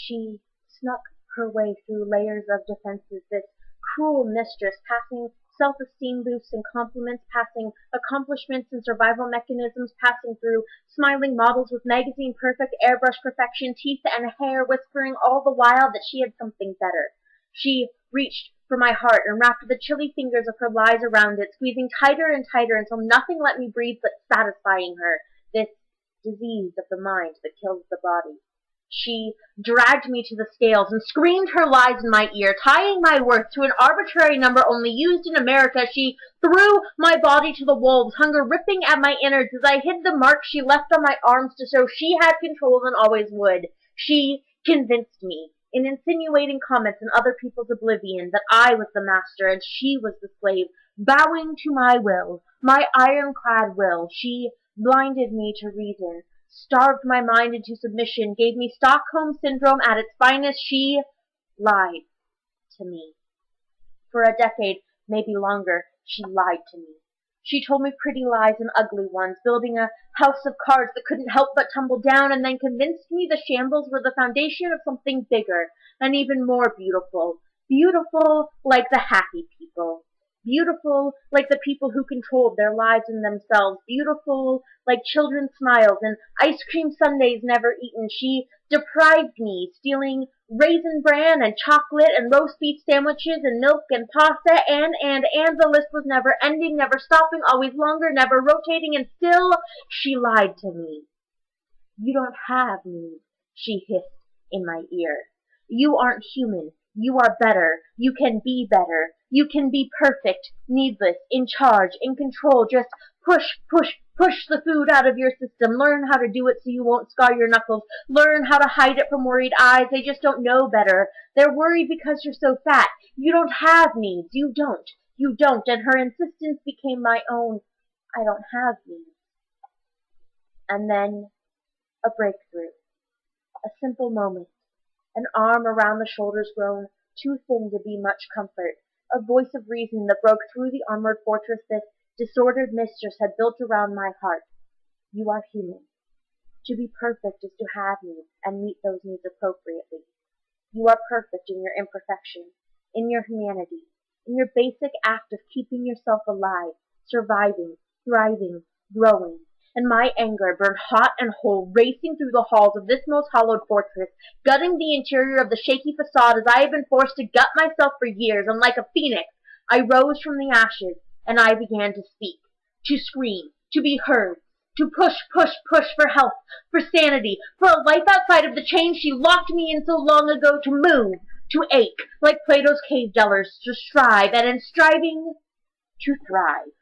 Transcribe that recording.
She snuck her way through layers of defenses, this cruel mistress, passing self-esteem boosts and compliments, passing accomplishments and survival mechanisms, passing through smiling models with magazine-perfect airbrush perfection, teeth and hair, whispering all the while that she had something better. She reached for my heart and wrapped the chilly fingers of her lies around it, squeezing tighter and tighter until nothing let me breathe but satisfying her, this disease of the mind that kills the body. She dragged me to the scales and screamed her lies in my ear, tying my worth to an arbitrary number only used in America. She threw my body to the wolves, hunger ripping at my innards as I hid the marks she left on my arms to show she had control and always would. She convinced me, in insinuating comments and other people's oblivion, that I was the master and she was the slave, bowing to my will, my ironclad will. She blinded me to reason, starved my mind into submission, gave me Stockholm Syndrome at its finest. She lied to me. For a decade, maybe longer, she lied to me. She told me pretty lies and ugly ones, building a house of cards that couldn't help but tumble down, and then convinced me the shambles were the foundation of something bigger and even more beautiful. Beautiful like the happy people. Beautiful like the people who controlled their lives and themselves. Beautiful like children's smiles and ice cream sundaes never eaten. She deprived me, stealing raisin bran and chocolate and roast beef sandwiches and milk and pasta, and the list was never ending, never stopping, always longer, never rotating, and still she lied to me. You don't have needs, she hissed in my ear. You aren't human. You are better. You can be better. You can be perfect, needless, in charge, in control. Just push, push, push the food out of your system. Learn how to do it so you won't scar your knuckles. Learn how to hide it from worried eyes. They just don't know better. They're worried because you're so fat. You don't have needs. You don't. You don't. And her insistence became my own. I don't have needs. And then a breakthrough. A simple moment. An arm around the shoulders grown too thin to be much comfort. A voice of reason that broke through the armored fortress this disordered mistress had built around my heart. You are human. To be perfect is to have needs and meet those needs appropriately. You are perfect in your imperfection, in your humanity, in your basic act of keeping yourself alive, surviving, thriving, growing. And my anger burned hot and whole, racing through the halls of this most hollowed fortress, gutting the interior of the shaky facade as I had been forced to gut myself for years, and like a phoenix, I rose from the ashes, and I began to speak, to scream, to be heard, to push, push, push for health, for sanity, for a life outside of the chains she locked me in so long ago, to move, to ache, like Plato's cave dwellers, to strive, and in striving, to thrive.